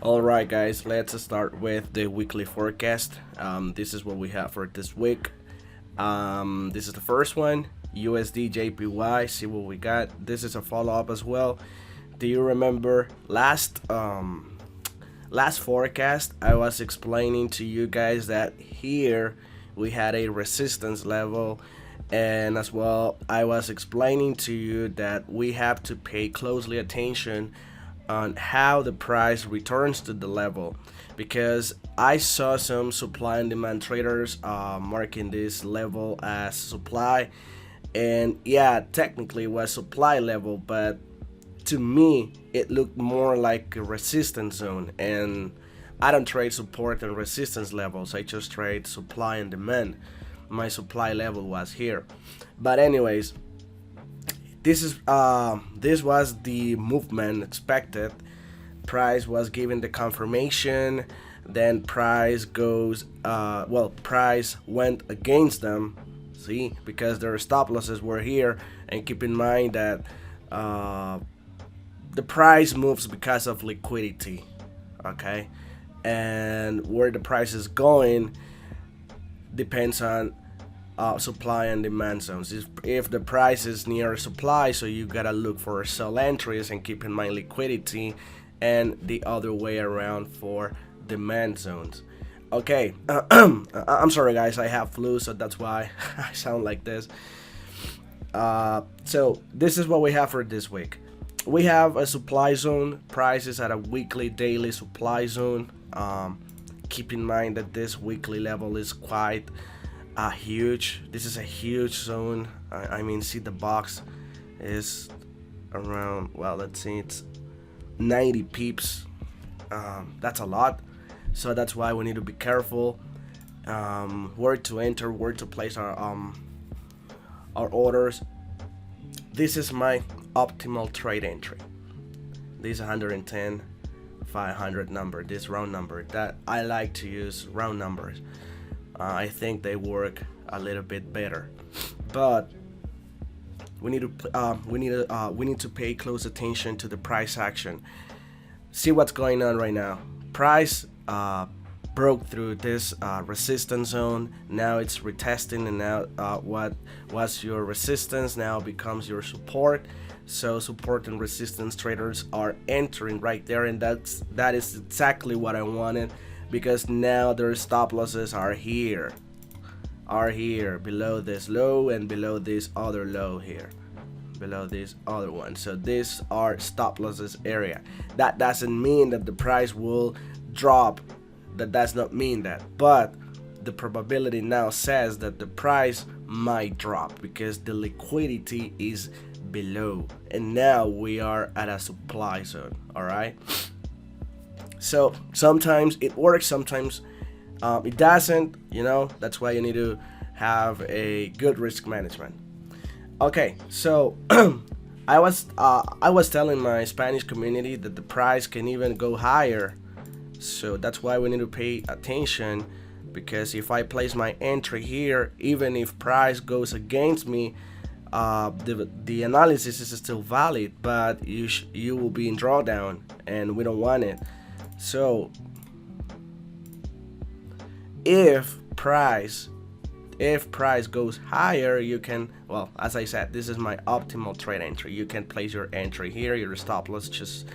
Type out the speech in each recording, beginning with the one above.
Alright guys, let's start with the weekly forecast. This is what we have for this week. This is the first one, USDJPY. See what we got. This is a follow-up as well. Do you remember last forecast I was explaining to you guys that here we had a resistance level, and as well I was explaining to you that we have to pay closely attention on how the price returns to the level, because I saw some supply and demand traders marking this level as supply, and yeah, technically it was supply level, but to me it looked more like a resistance zone, and I don't trade support and resistance levels, I just trade supply and demand. My supply level was here, but anyways, this was the movement expected. Price was given the confirmation, then price goes price went against them, see, because their stop losses were here. And keep in mind that the price moves because of liquidity, okay, and where the price is going depends on supply and demand zones. If the price is near supply, so you gotta look for sell entries and keep in mind liquidity, and the other way around for demand zones. Okay, I'm sorry guys, I have flu, so that's why I sound like this. So this is what we have for this week. We have a supply zone, prices at a weekly daily supply zone. Keep in mind that this weekly level is quite huge. This is a huge zone. I mean, see, the box is around, well, let's see, it's 90 pips. That's a lot, so that's why we need to be careful where to enter, where to place our orders. This is my optimal trade entry. This 110 500 number, this round number, that I like to use round numbers. I think they work a little bit better, but we need to pay close attention to the price action. See what's going on right now. Price broke through this resistance zone. Now it's retesting, and now what was your resistance now becomes your support. So support and resistance traders are entering right there, and that is exactly what I wanted, because now their stop losses are here below this low and below this other low here, below this other one. So these are stop losses area. That doesn't mean that the price will drop, that does not mean that, but the probability now says that the price might drop because the liquidity is below, and now we are at a supply zone. All right, so sometimes it works, sometimes it doesn't, you know. That's why you need to have a good risk management. Okay, so I was telling my Spanish community that the price can even go higher, so that's why we need to pay attention, because if I place my entry here, even if price goes against me, the analysis is still valid, but you will be in drawdown, and we don't want it. So if price goes higher, you can, well, as I said, this is my optimal trade entry. You can place your entry here, your stop loss just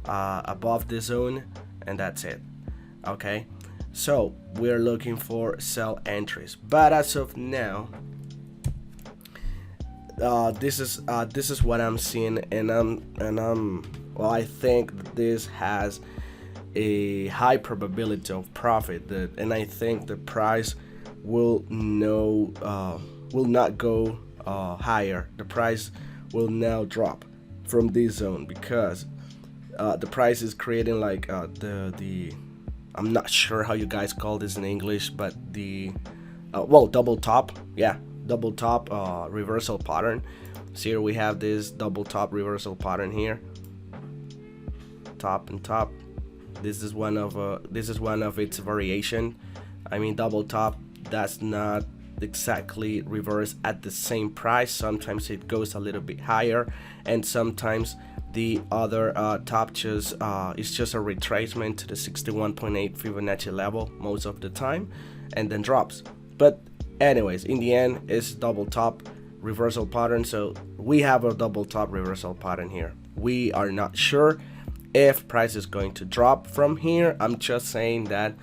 above the zone, and that's it. Okay, so we're looking for sell entries, but as of now, this is what I'm seeing, and well, I think that this has a high probability of profit, and I think the price will not go higher. The price will now drop from this zone, because the price is creating like the I'm not sure how you guys call this in English, but the double top, yeah, double top reversal pattern. So here we have this double top reversal pattern here, top and top. This is one of its variation. I mean, double top does not exactly reverse at the same price. Sometimes it goes a little bit higher, and sometimes The other top just is just a retracement to the 61.8 Fibonacci level most of the time, and then drops. But anyways, in the end, it's double top reversal pattern. So we have a double top reversal pattern here. We are not sure if price is going to drop from here. I'm just saying that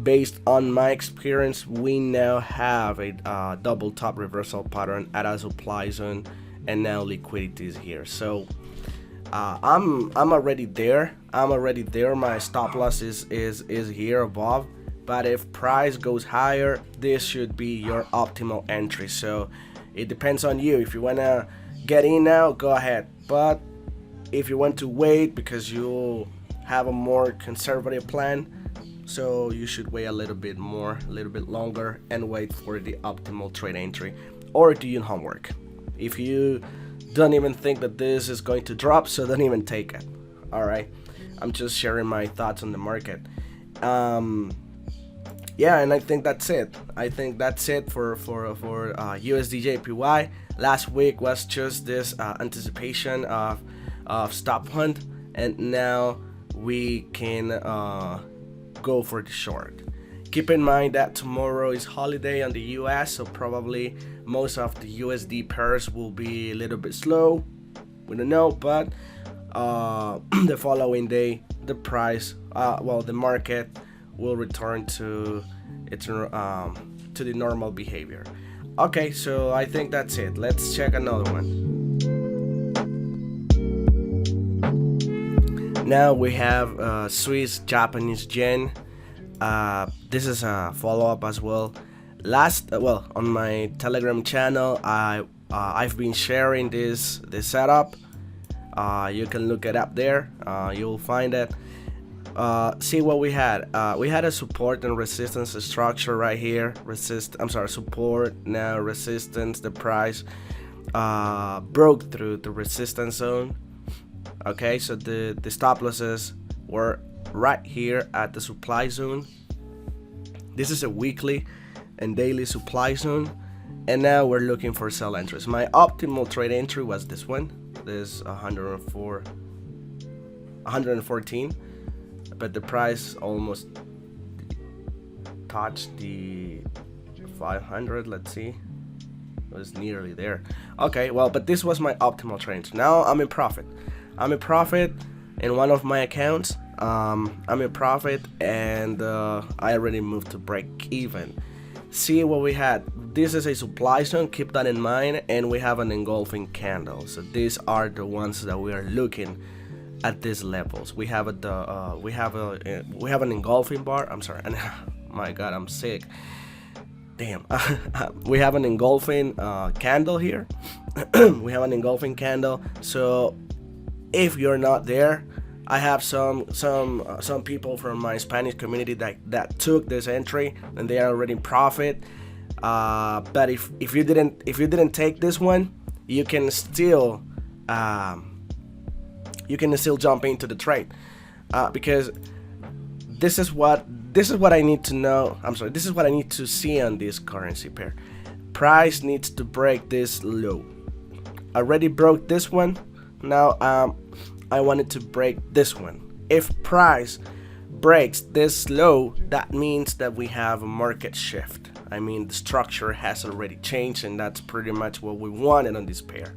based on my experience, we now have a double top reversal pattern at a supply zone, and now liquidity is here. So I'm already there. My stop loss is here above. But if price goes higher, this should be your optimal entry. So it depends on you. If you wanna get in now, go ahead. But if you want to wait because you have a more conservative plan, so you should wait a little bit longer and wait for the optimal trade entry, or do your homework. If you don't even think that this is going to drop, so don't even take it. All right, I'm just sharing my thoughts on the market. Yeah, and I think that's it. For USDJPY. Last week was just this anticipation of stop hunt, and now we can go for the short. Keep in mind that tomorrow is holiday on the US, so probably most of the USD pairs will be a little bit slow. We don't know, but the following day, the price, the market will return to its to the normal behavior. Okay, so I think that's it. Let's check another one. Now we have Swiss Japanese yen. This is a follow-up as well. On my Telegram channel, I've been sharing this setup. You can look it up there. You'll find it. See what we had. We had a support and resistance structure right here. Support, now resistance. The price broke through the resistance zone. Okay, so the stop losses were right here at the supply zone. This is a weekly and daily supply zone, and now we're looking for sell entries. My optimal trade entry was this one, this 114, but the price almost touched the 500. Let's see, it was nearly there. Okay, well, but this was my optimal trade. Now I'm in profit. In one of my accounts. I'm in profit, and I already moved to break even. See what we had. This is a supply zone, keep that in mind, and we have an engulfing candle. So these are the ones that we are looking at these levels. We have an engulfing bar. I'm sorry. My God, I'm sick. Damn. We have an engulfing candle here. We have an engulfing candle. So if you're not there, I have some people from my Spanish community that took this entry, and they are already in profit. But if you didn't take this one, you can still jump into the trade, because this is what I need to know. This is what I need to see on this currency pair. Price needs to break this low. Already broke this one. Now I wanted to break this one. If price breaks this low, that means that we have a market shift. I mean, the structure has already changed, and that's pretty much what we wanted on this pair.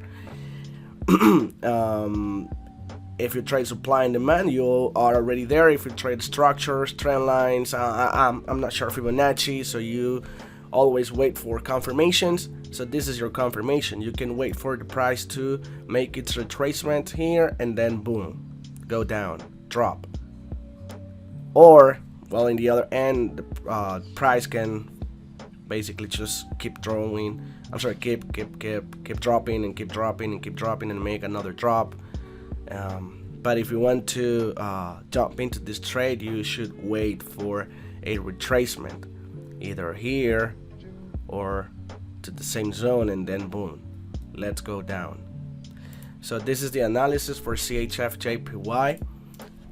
If you trade supply and demand, you are already there. If you trade structures, trend lines, I'm not sure Fibonacci, so you always wait for confirmations. So this is your confirmation. You can wait for the price to make its retracement here, and then boom, go down, drop. Or, well, in the other end, the price can basically just keep dropping and keep dropping and make another drop. But if you want to jump into this trade, you should wait for a retracement, either here or to the same zone, and then boom, let's go down. So this is the analysis for CHFJPY.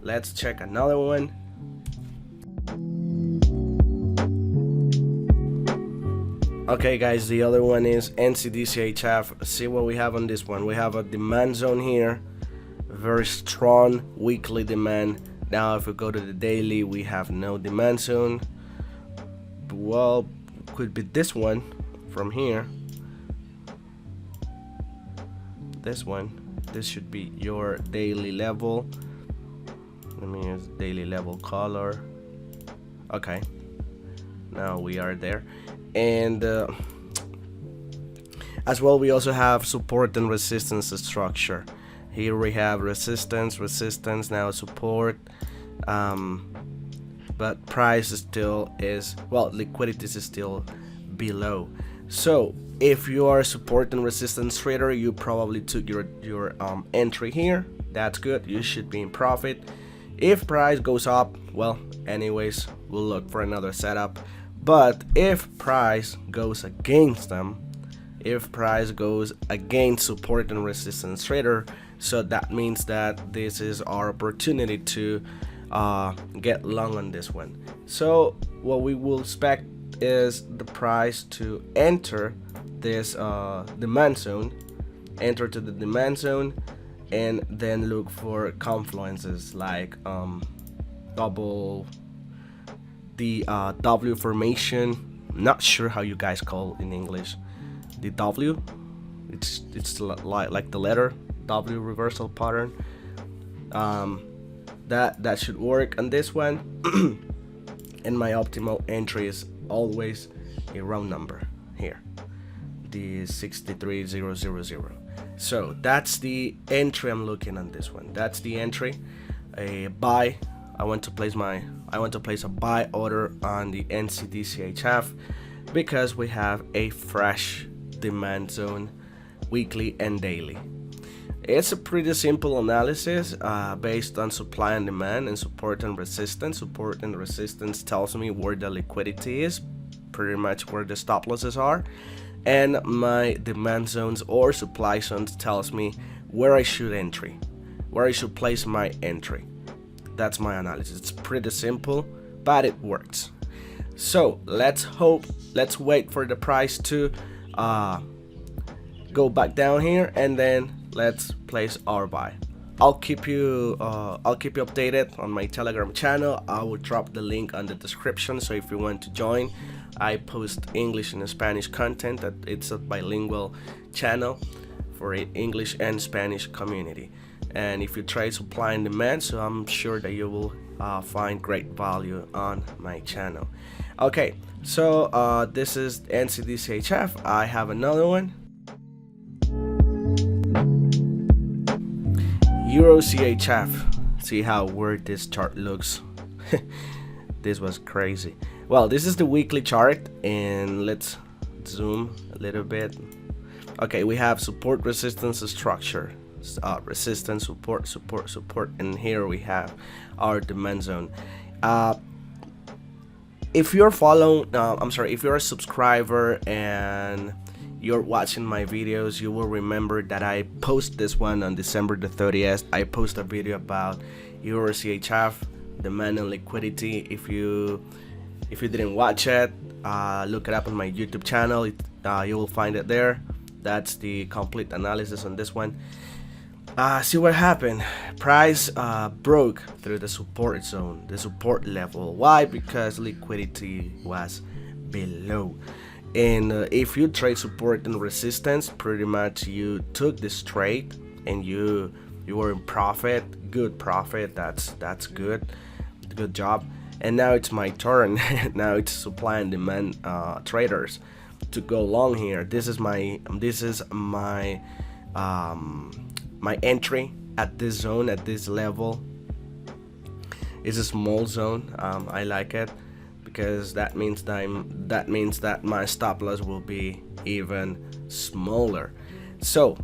Let's check another one. Okay guys, the other one is NZDCHF. See what we have on this one. We have a demand zone here, very strong weekly demand. Now if we go to the daily, we have no demand zone. Well, could be this one from here. This one, this should be your daily level. Let me use daily level color. Okay, now we are there. And as well, we also have support and resistance structure. Here we have resistance, now support, but price still is, well, liquidity is still below. So if you are a support and resistance trader, you probably took your entry here. That's good, you should be in profit. If price goes up, well, anyways, we'll look for another setup. But if price goes against them, if price goes against support and resistance trader, so that means that this is our opportunity to get long on this one. So what we will expect is the price to enter this demand zone, enter to the demand zone, and then look for confluences like double the W formation. Not sure how you guys call it in English. The W, it's like the letter W reversal pattern. That should work on this one. And my optimal entry is always a round number here, the 63000. So that's the entry I'm looking on this one. That's the entry. A buy. I want to place a buy order on the NZDCHF because we have a fresh demand zone weekly and daily. It's a pretty simple analysis based on supply and demand and support and resistance. Support and resistance tells me where the liquidity is, pretty much where the stop losses are, and my demand zones or supply zones tells me where I should place my entry. That's my analysis. It's pretty simple, but it works. So let's wait for the price to go back down here, and then let's place our buy. I'll keep you updated on my Telegram channel. I will drop the link on the description, so if you want to join, I post English and Spanish content. It's a bilingual channel for English and Spanish community. And if you trade supply and demand, so I'm sure that you will find great value on my channel. Okay, so this is NZDCHF. I have another one. EURCHF. See how weird this chart looks. This was crazy. Well, this is the weekly chart, and let's zoom a little bit. Okay, we have support, resistance, structure. Resistance, support, and here we have our demand zone. If you're if you're a subscriber and you're watching my videos, you will remember that I post this one on December the 30th. I post a video about EURCHF, demand and liquidity. If you didn't watch it, look it up on my YouTube channel. You will find it there. That's the complete analysis on this one. See what happened. Price broke through the support zone, the support level. Why? Because liquidity was below. And if you trade support and resistance, pretty much you took this trade and you were in profit, good profit. That's good job. And now it's my turn. Now it's supply and demand traders to go long here. This is my my entry at this zone, at this level. It's a small zone. I like it because that means that my stop loss will be even smaller. So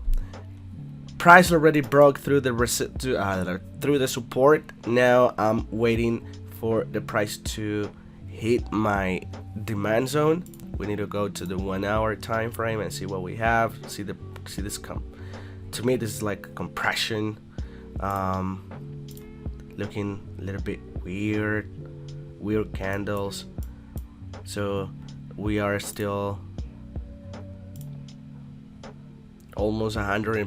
price already broke through the support. Now I'm waiting for the price to hit my demand zone. We need to go to the 1 hour time frame and see what we have. See this to me, this is like a compression, looking a little bit weird candles. So we are still almost 100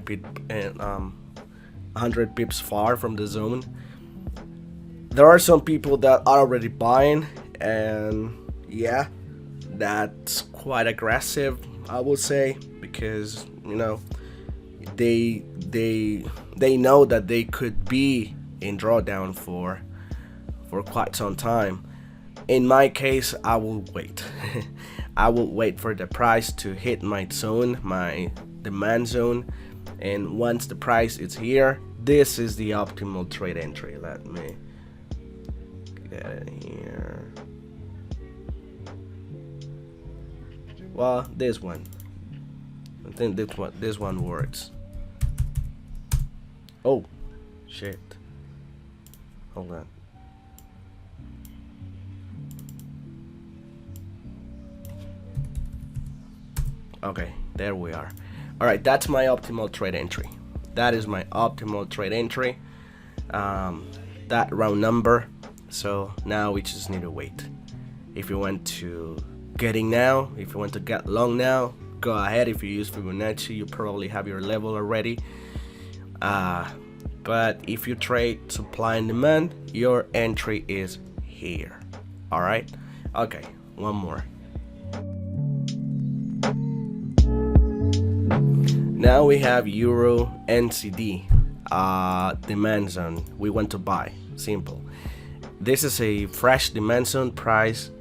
100 pips far from the zone. There are some people that are already buying, and yeah, that's quite aggressive, I would say, because you know they know that they could be in drawdown for quite some time. In my case, I will wait. I will wait for the price to hit my zone, my demand zone, and once the price is here, this is the optimal trade entry. Let me get it here. Well, this one. I think this one works. Oh, shit. Hold on. Okay, there we are. Alright, that's my optimal trade entry. That is my optimal trade entry. That round number. So now we just need to wait. If you want to get in now, if you want to get long now, go ahead. If you use Fibonacci, you probably have your level already. But if you trade supply and demand, your entry is here. Alright? Okay, one more. Now we have EURNZD, demand zone. We want to buy. Simple. This is a fresh demand zone. Price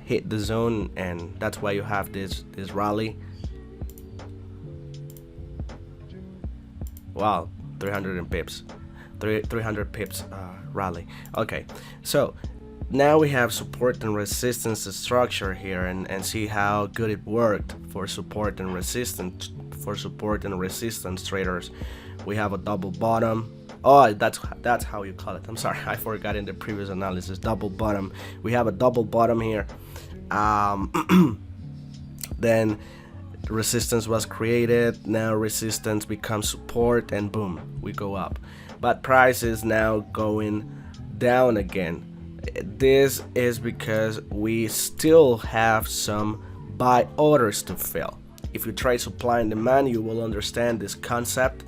hit the zone, and that's why you have this rally. Wow, 300 pips, 300 pips rally. Okay, so now we have support and resistance structure here, and see how good it worked for support and resistance. For support and resistance traders, we have a double bottom. Oh, that's how you call it. I'm sorry, I forgot in the previous analysis. Double bottom. We have a double bottom here. Then resistance was created. Now resistance becomes support, and boom, we go up. But price is now going down again. This is because we still have some buy orders to fill. If you trade supply and demand, you will understand this concept.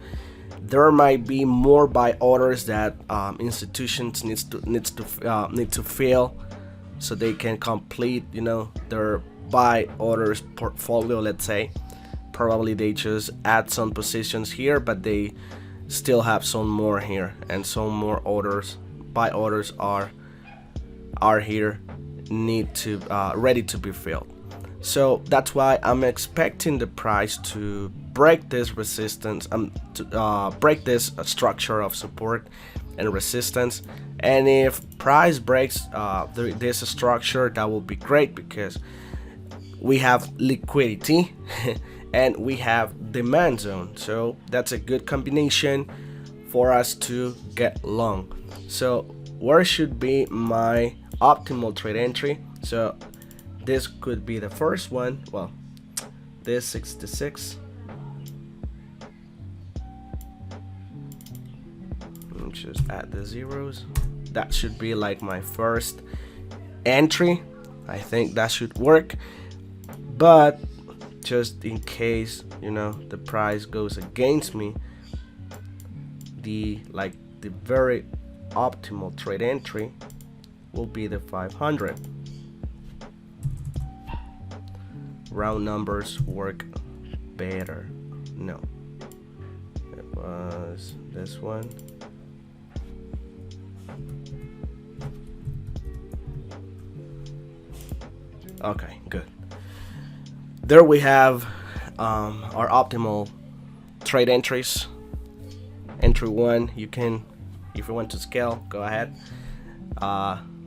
There might be more buy orders that institutions need to fill, so they can complete, you know, their buy orders portfolio. Let's say, probably they just add some positions here, but they still have some more here, and some more orders, buy orders are here, need to ready to be filled. So that's why I'm expecting the price to break this resistance, to break this structure of support and resistance. And if price breaks this structure, that will be great, because we have liquidity and we have demand zone. So that's a good combination for us to get long. So where should be my optimal trade entry? So this could be the first one. Well, this 66. Just add the zeros. That should be like my first entry. I think that should work. But just in case, you know, the price goes against me, the very optimal trade entry will be the 500. Round numbers work better. No, it was this one. Okay, good. There we have our optimal trade entries. Entry 1, you can, if you want to scale, go ahead.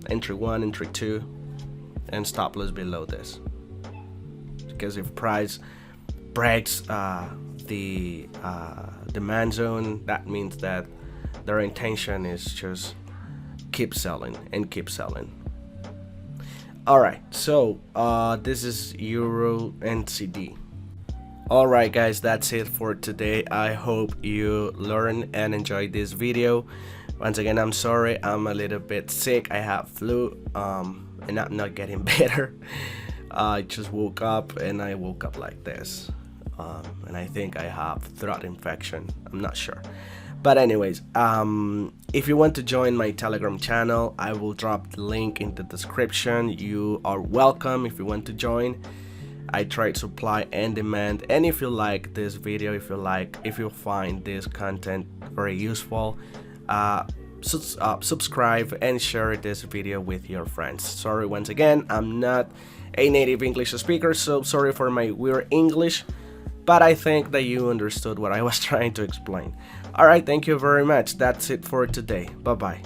Entry 1, entry 2, and stop loss below this. Because if price breaks the demand zone, that means that their intention is just keep selling and keep selling. Alright, so this is EURNZD. Alright guys, that's it for today. I hope you learned and enjoyed this video. Once again, I'm sorry, I'm a little bit sick. I have flu and I'm not getting better. I just woke up, and I woke up like this, and I think I have throat infection. I'm not sure, But anyways, if you want to join my Telegram channel, I will drop the link in the description. You are welcome if you want to join. I trade supply and demand, and if you like this video, if you find this content very useful, subscribe and share this video with your friends. Sorry once again, I'm not a native English speaker, so sorry for my weird English, but I think that you understood what I was trying to explain. Alright, thank you very much. That's it for today. Bye bye.